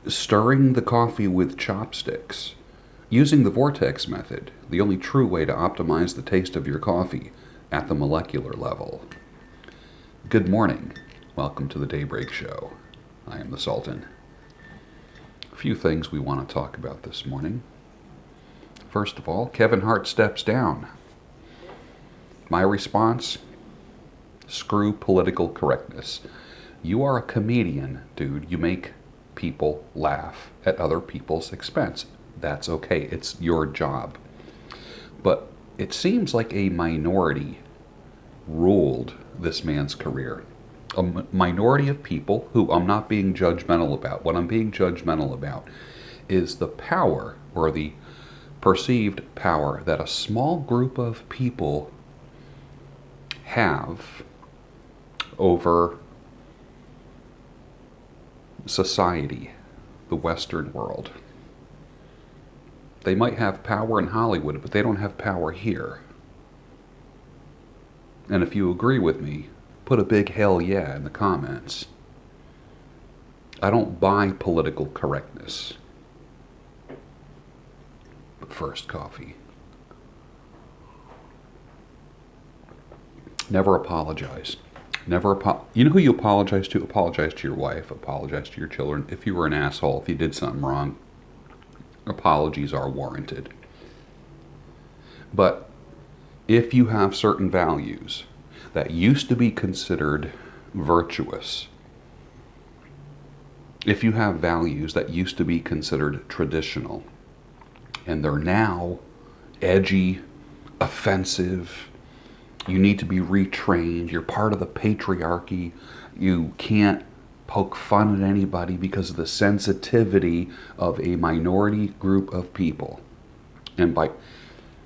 Stirring the coffee with chopsticks. Using the vortex method, the only true way to optimize the taste of your coffee at the molecular level. Good morning. Welcome to the Daybreak Show. I am the Sultan. A few things we want to talk about this morning. First of all, Kevin Hart steps down. My response? Screw political correctness. You are a comedian, dude. You make people laugh at other people's expense. That's okay. It's your job. But it seems like a minority ruled this man's career. A minority of people who I'm not being judgmental about. What I'm being judgmental about is the power or the perceived power that a small group of people have over society, the Western world. They might have power in Hollywood, but they don't have power here. And if you agree with me, put a big hell yeah in the comments. I don't buy political correctness. But first, coffee. Never apologize. You know who you apologize to? Apologize to your wife. Apologize to your children. If you were an asshole, if you did something wrong, apologies are warranted. But if you have certain values that used to be considered virtuous, if you have values that used to be considered traditional, and they're now edgy, offensive, you need to be retrained. You're part of the patriarchy. You can't poke fun at anybody because of the sensitivity of a minority group of people. And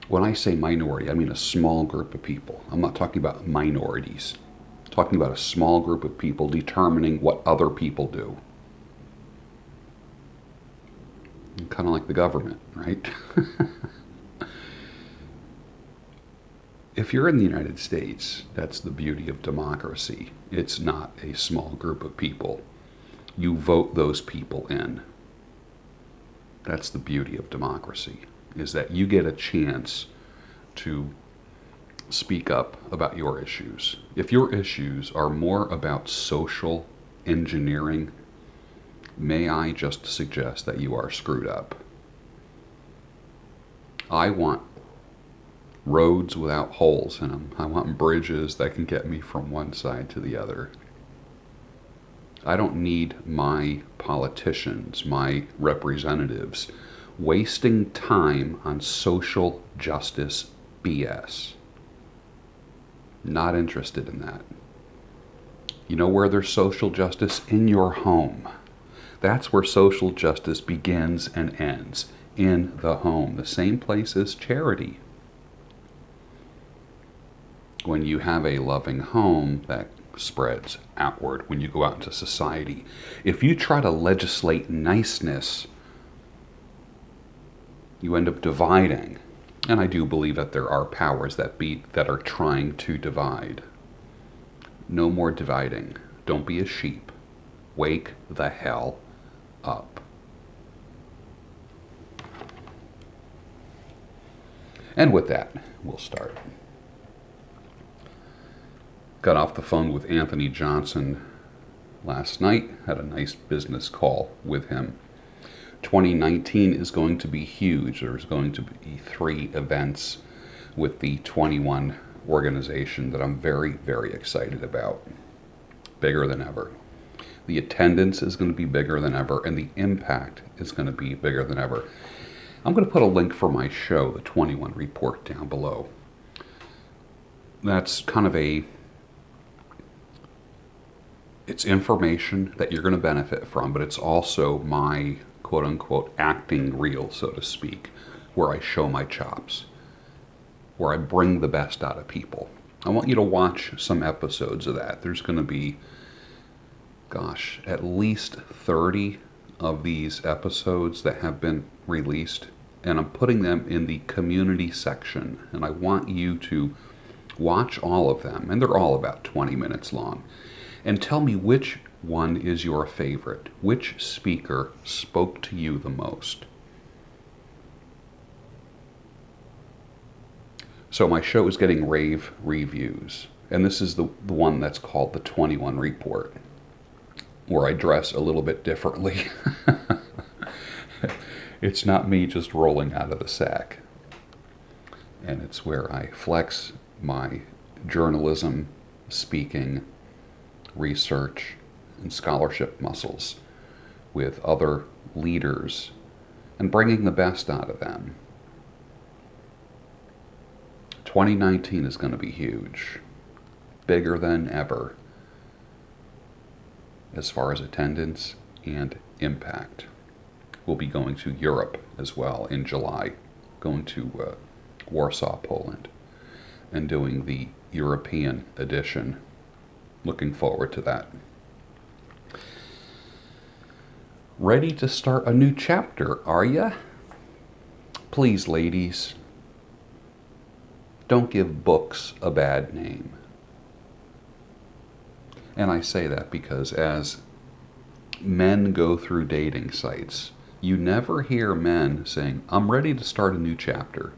when I say minority, I mean a small group of people. I'm not talking about minorities. I'm talking about a small group of people determining what other people do. Kind of like the government, right? If you're in the United States, that's the beauty of democracy. It's not a small group of people. You vote those people in. That's the beauty of democracy, is that you get a chance to speak up about your issues. If your issues are more about social engineering, may I just suggest that you are screwed up. I want roads without holes in them. I want bridges that can get me from one side to the other. I don't need my politicians, my representatives, wasting time on social justice BS. Not interested in that. You know where there's social justice? In your home. That's where social justice begins and ends. In the home. The same place as charity. When you have a loving home, that spreads outward when you go out into society. If you try to legislate niceness, you end up dividing. And I do believe that there are powers that are trying to divide. No more dividing. Don't be a sheep. Wake the hell up. And with that, we'll start. Got off the phone with Anthony Johnson last night. Had a nice business call with him. 2019 is going to be huge. There's going to be 3 events with the 21 organization that I'm very, very excited about. Bigger than ever. The attendance is going to be bigger than ever, and the impact is going to be bigger than ever. I'm going to put a link for my show, the 21 Report, down below. That's kind of it's information that you're going to benefit from, but it's also my quote-unquote acting reel, so to speak, where I show my chops, where I bring the best out of people. I want you to watch some episodes of that. There's going to be, at least 30 of these episodes that have been released, and I'm putting them in the community section, and I want you to watch all of them, and they're all about 20 minutes long, and tell me which one is your favorite? Which speaker spoke to you the most? So my show is getting rave reviews, and this is the one that's called the 21 Report, where I dress a little bit differently. It's not me just rolling out of the sack. And it's where I flex my journalism, speaking, research, and scholarship muscles with other leaders and bringing the best out of them. 2019 is going to be huge, bigger than ever as far as attendance and impact. We'll be going to Europe as well in July, going to Warsaw, Poland, and doing the European edition. Looking forward to that. Ready to start a new chapter, are ya? Please, ladies, don't give books a bad name. And I say that because as men go through dating sites, you never hear men saying, I'm ready to start a new chapter.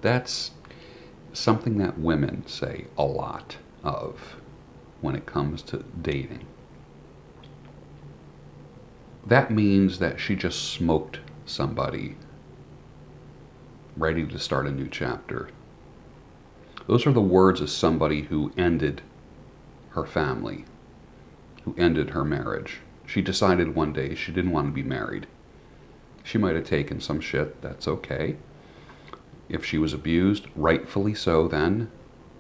That's something that women say a lot of when it comes to dating. That means that she just smoked somebody, ready to start a new chapter. Those are the words of somebody who ended her family, who ended her marriage. She decided one day she didn't want to be married. She might have taken some shit, that's okay. If she was abused, rightfully so, then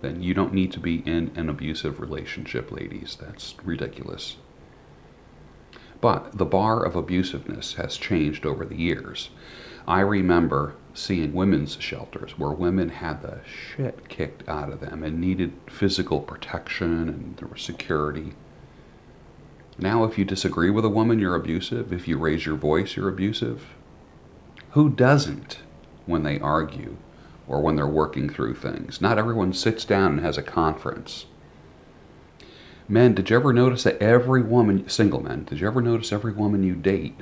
you don't need to be in an abusive relationship, ladies. That's ridiculous. But the bar of abusiveness has changed over the years. I remember seeing women's shelters where women had the shit kicked out of them and needed physical protection and there was security. Now, if you disagree with a woman, you're abusive. If you raise your voice, you're abusive. Who doesn't when they argue or when they're working through things? Not everyone sits down and has a conference. Men, did you ever notice that every woman, single men, did you ever notice every woman you date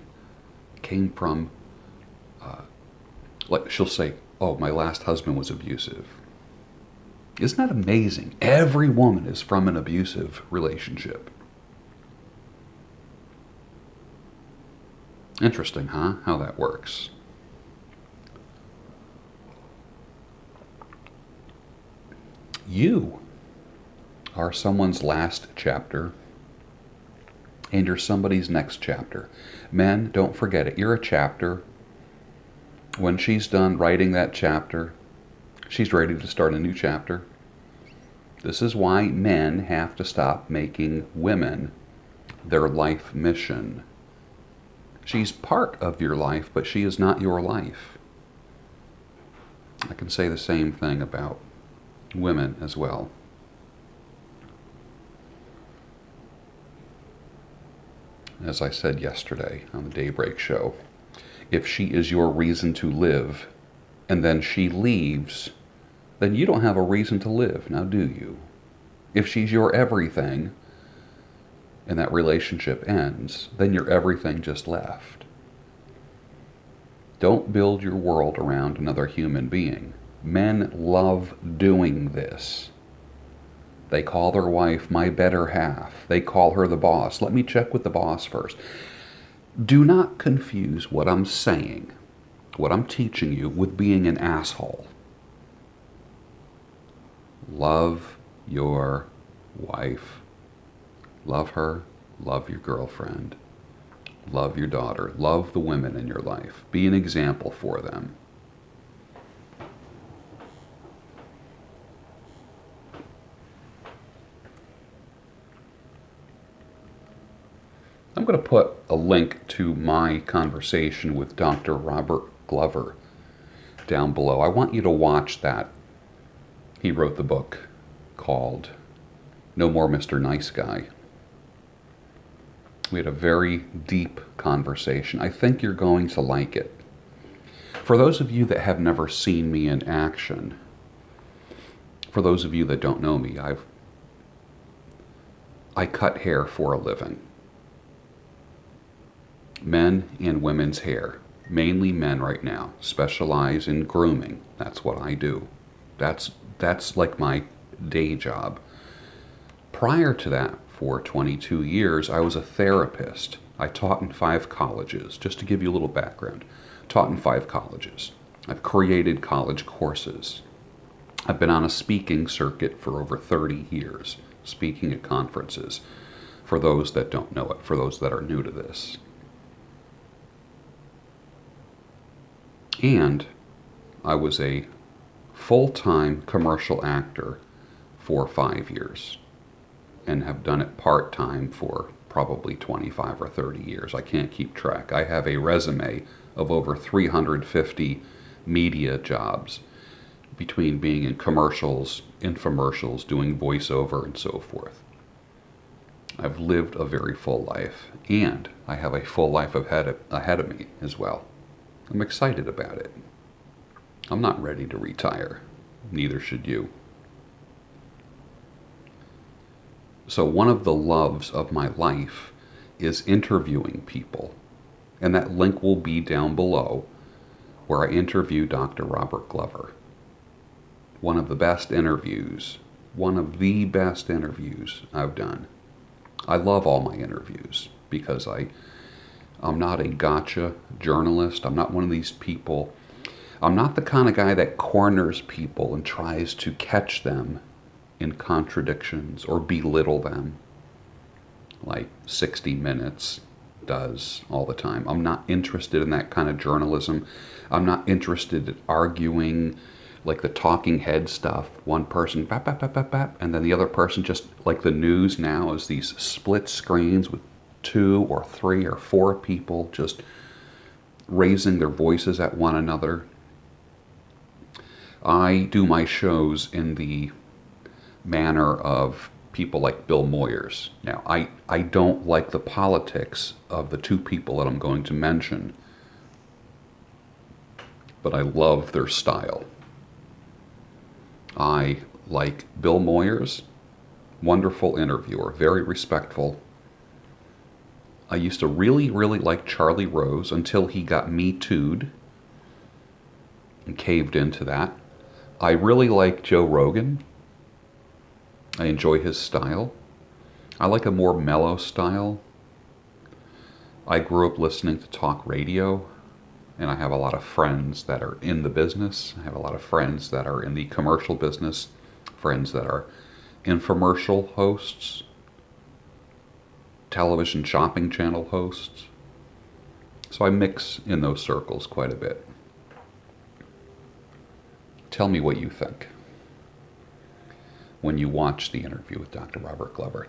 came from, like she'll say, oh, my last husband was abusive. Isn't that amazing? Every woman is from an abusive relationship. Interesting, huh? How that works. You are someone's last chapter, and you're somebody's next chapter. Men, don't forget it. You're a chapter. When she's done writing that chapter, she's ready to start a new chapter. This is why men have to stop making women their life mission. She's part of your life, but she is not your life. I can say the same thing about women as well. As I said yesterday on the Daybreak Show, if she is your reason to live and then she leaves, then you don't have a reason to live, now do you? If she's your everything and that relationship ends, then your everything just left. Don't build your world around another human being. Men love doing this. They call their wife my better half. They call her the boss. Let me check with the boss first. Do not confuse what I'm saying, what I'm teaching you, with being an asshole. Love your wife. Love her. Love your girlfriend. Love your daughter. Love the women in your life. Be an example for them. I'm going to put a link to my conversation with Dr. Robert Glover down below. I want you to watch that. He wrote the book called No More Mr. Nice Guy. We had a very deep conversation. I think you're going to like it. For those of you that have never seen me in action, for those of you that don't know me, I cut hair for a living. Men and women's hair. Mainly men right now. Specialize in grooming. That's what I do. That's like my day job. Prior to that, for 22 years, I was a therapist. I taught in 5 colleges. Just to give you a little background. Taught in 5 colleges. I've created college courses. I've been on a speaking circuit for over 30 years, speaking at conferences, for those that don't know it, for those that are new to this. And I was a full-time commercial actor for 5 years and have done it part-time for probably 25 or 30 years. I can't keep track. I have a resume of over 350 media jobs between being in commercials, infomercials, doing voiceover, and so forth. I've lived a very full life, and I have a full life ahead of me as well. I'm excited about it. I'm not ready to retire. Neither should you. So one of the loves of my life is interviewing people. And that link will be down below, where I interview Dr. Robert Glover. One of the best interviews I've done. I love all my interviews because I'm not a gotcha journalist. I'm not one of these people. I'm not the kind of guy that corners people and tries to catch them in contradictions or belittle them like 60 Minutes does all the time. I'm not interested in that kind of journalism. I'm not interested in arguing like the talking head stuff. One person, bap, bap, bap, bap, bap, and then the other person, just like the news now is these split screens with 2 or 3 or 4 people just raising their voices at one another. I do my shows in the manner of people like Bill Moyers. Now, I don't like the politics of the 2 people that I'm going to mention, but I love their style. I like Bill Moyers, wonderful interviewer, very respectful. I used to really, really like Charlie Rose until he got Me Too'd and caved into that. I really like Joe Rogan. I enjoy his style. I like a more mellow style. I grew up listening to talk radio, and I have a lot of friends that are in the business. I have a lot of friends that are in the commercial business, friends that are infomercial hosts, television shopping channel hosts. So I mix in those circles quite a bit. Tell me what you think when you watch the interview with Dr. Robert Glover.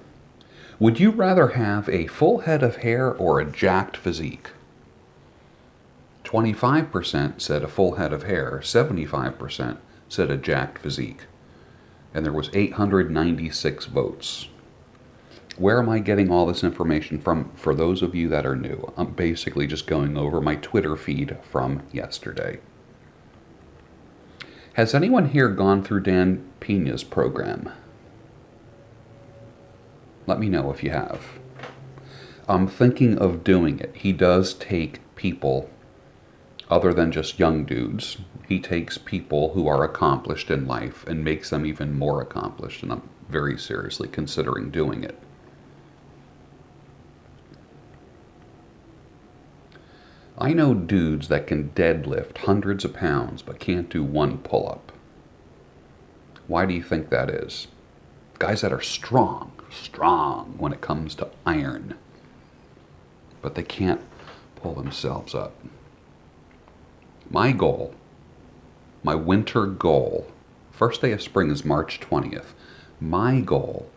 Would you rather have a full head of hair or a jacked physique? 25% said a full head of hair, 75% said a jacked physique. And there was 896 votes. Where am I getting all this information from? For those of you that are new, I'm basically just going over my Twitter feed from yesterday. Has anyone here gone through Dan Pena's program? Let me know if you have. I'm thinking of doing it. He does take people other than just young dudes. He takes people who are accomplished in life and makes them even more accomplished, and I'm very seriously considering doing it. I know dudes that can deadlift hundreds of pounds but can't do 1 pull-up. Why do you think that is? Guys that are strong when it comes to iron, but they can't pull themselves up. My goal, my winter goal, first day of spring is March 20th. My goal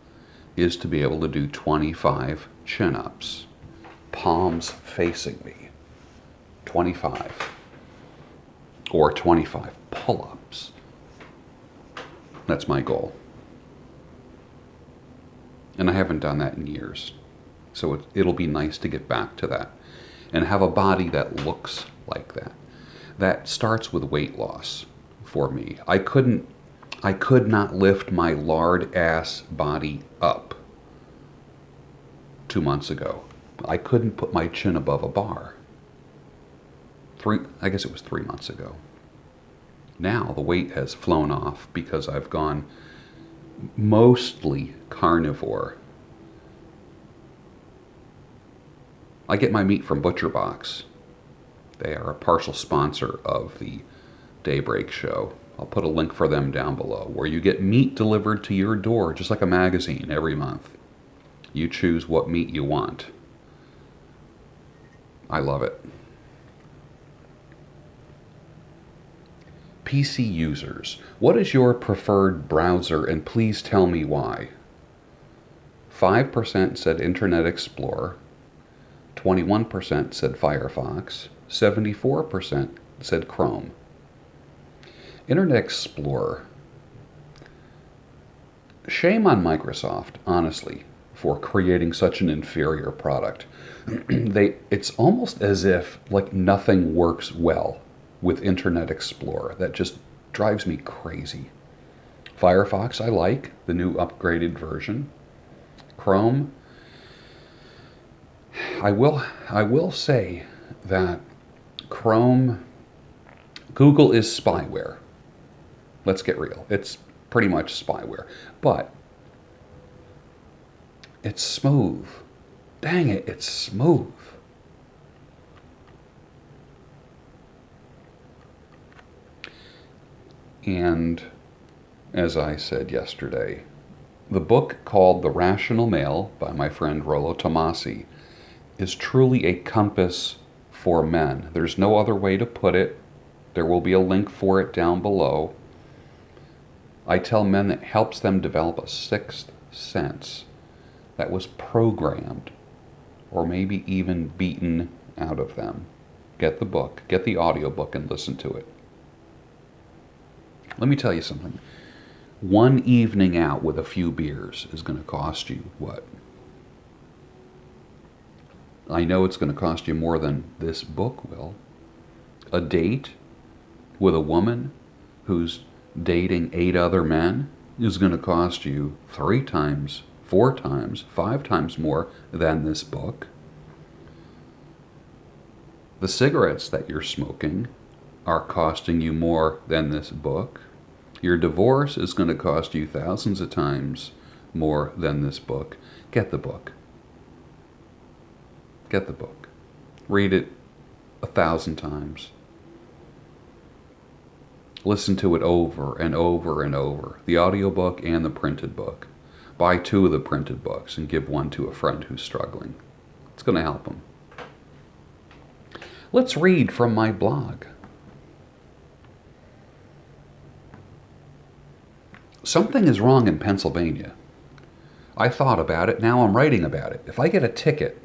is to be able to do 25 chin-ups, palms facing me. 25 or 25 pull-ups. That's my goal. And I haven't done that in years. So it'll be nice to get back to that and have a body that looks like that. That starts with weight loss for me. I could not lift my lard ass body up 2 months ago. I couldn't put my chin above a bar. I guess it was 3 months ago. Now the weight has flown off because I've gone mostly carnivore. I get my meat from ButcherBox. They are a partial sponsor of the Daybreak Show. I'll put a link for them down below, where you get meat delivered to your door, just like a magazine, every month. You choose what meat you want. I love it. PC users, what is your preferred browser, and please tell me why? 5% said Internet Explorer, 21% said Firefox, 74% said Chrome. Internet Explorer. Shame on Microsoft, honestly, for creating such an inferior product. It's almost as if like nothing works well with Internet Explorer. That just drives me crazy. Firefox I like, the new upgraded version. Chrome, I will say that Chrome, Google is spyware. Let's get real. It's pretty much spyware. But it's smooth. Dang it, it's smooth. And as I said yesterday, the book called The Rational Male by my friend Rollo Tomasi is truly a compass for men. There's no other way to put it. There will be a link for it down below. I tell men that helps them develop a sixth sense that was programmed or maybe even beaten out of them. Get the book, get the audiobook, and listen to it. Let me tell you something. One evening out with a few beers is going to cost you what? I know it's going to cost you more than this book will. A date with a woman who's dating 8 other men is going to cost you 3 times, 4 times, 5 times more than this book. The cigarettes that you're smoking are costing you more than this book. Your divorce is going to cost you thousands of times more than this book. Get the book. Get the book. Read it 1,000 times. Listen to it over and over and over. The audiobook and the printed book. Buy 2 of the printed books and give 1 to a friend who's struggling. It's going to help them. Let's read from my blog. Something is wrong in Pennsylvania. I thought about it, now I'm writing about it. If I get a ticket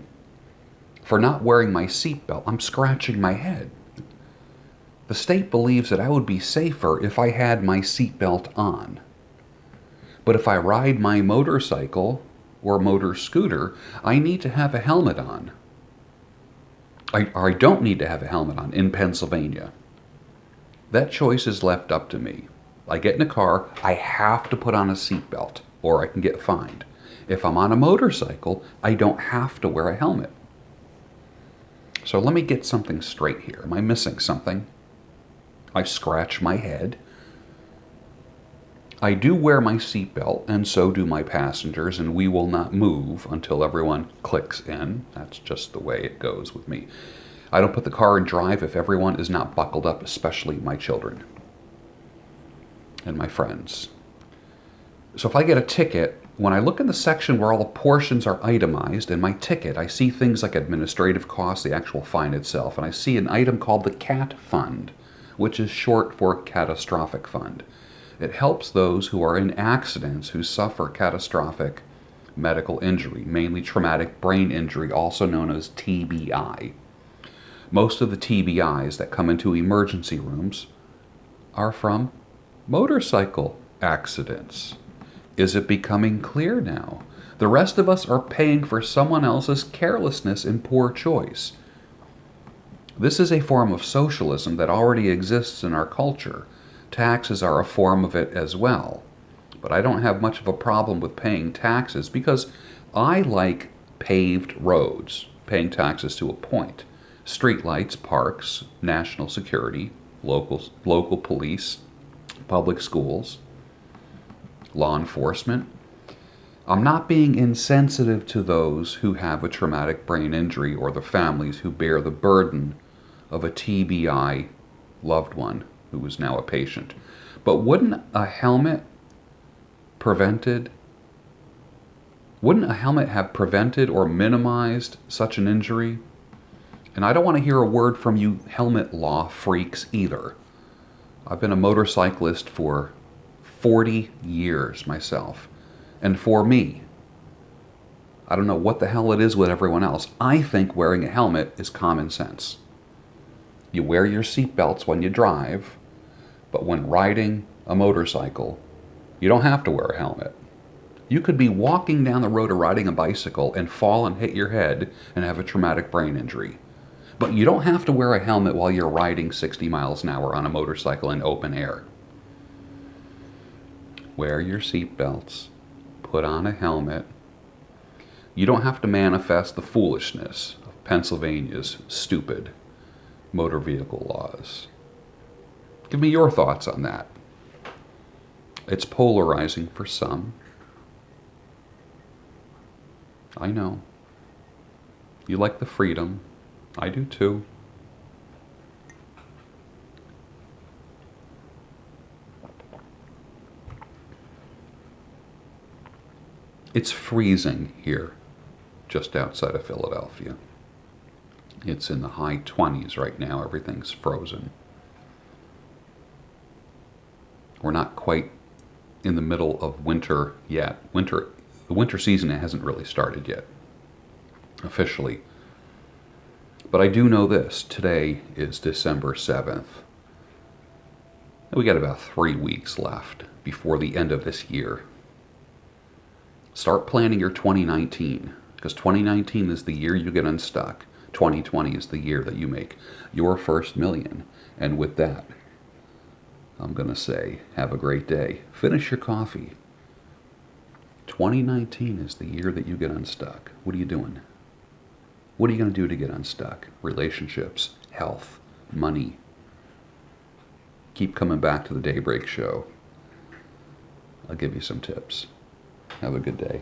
for not wearing my seatbelt, I'm scratching my head. The state believes that I would be safer if I had my seatbelt on. But if I ride my motorcycle or motor scooter, I need to have a helmet on. I don't need to have a helmet on in Pennsylvania. That choice is left up to me. I get in a car, I have to put on a seatbelt or I can get fined. If I'm on a motorcycle, I don't have to wear a helmet. So let me get something straight here. Am I missing something? I scratch my head. I do wear my seatbelt, and so do my passengers, and we will not move until everyone clicks in. That's just the way it goes with me. I don't put the car in drive if everyone is not buckled up, especially my children and my friends. So if I get a ticket, when I look in the section where all the portions are itemized in my ticket, I see things like administrative costs, the actual fine itself, and I see an item called the CAT Fund, which is short for Catastrophic Fund. It helps those who are in accidents who suffer catastrophic medical injury, mainly traumatic brain injury, also known as TBI. Most of the TBIs that come into emergency rooms are from motorcycle accidents. Is it becoming clear now? The rest of us are paying for someone else's carelessness and poor choice. This is a form of socialism that already exists in our culture. Taxes are a form of it as well. But I don't have much of a problem with paying taxes because I like paved roads, paying taxes to a point, streetlights, parks, national security, local police, public schools, law enforcement. I'm not being insensitive to those who have a traumatic brain injury or the families who bear the burden of a TBI loved one who is now a patient. But wouldn't a helmet have prevented or minimized such an injury? And I don't want to hear a word from you helmet law freaks either. I've been a motorcyclist for 40 years myself. And for me, I don't know what the hell it is with everyone else. I think wearing a helmet is common sense. You wear your seatbelts when you drive, but when riding a motorcycle, you don't have to wear a helmet. You could be walking down the road or riding a bicycle and fall and hit your head and have a traumatic brain injury. But you don't have to wear a helmet while you're riding 60 miles an hour on a motorcycle in open air. Wear your seatbelts. Put on a helmet. You don't have to manifest the foolishness of Pennsylvania's stupid motor vehicle laws. Give me your thoughts on that. It's polarizing for some. I know. You like the freedom. I do too. It's freezing here, just outside of Philadelphia. It's in the high 20s right now. Everything's frozen. We're not quite in the middle of winter yet. The winter season hasn't really started yet, officially. But I do know this. Today is December 7th. We got about 3 weeks left before the end of this year. Start planning your 2019, because 2019 is the year you get unstuck. 2020 is the year that you make your first million. And with that, I'm going to say, have a great day. Finish your coffee. 2019 is the year that you get unstuck. What are you doing? What are you going to do to get unstuck? Relationships, health, money. Keep coming back to the Daybreak Show. I'll give you some tips. Have a good day.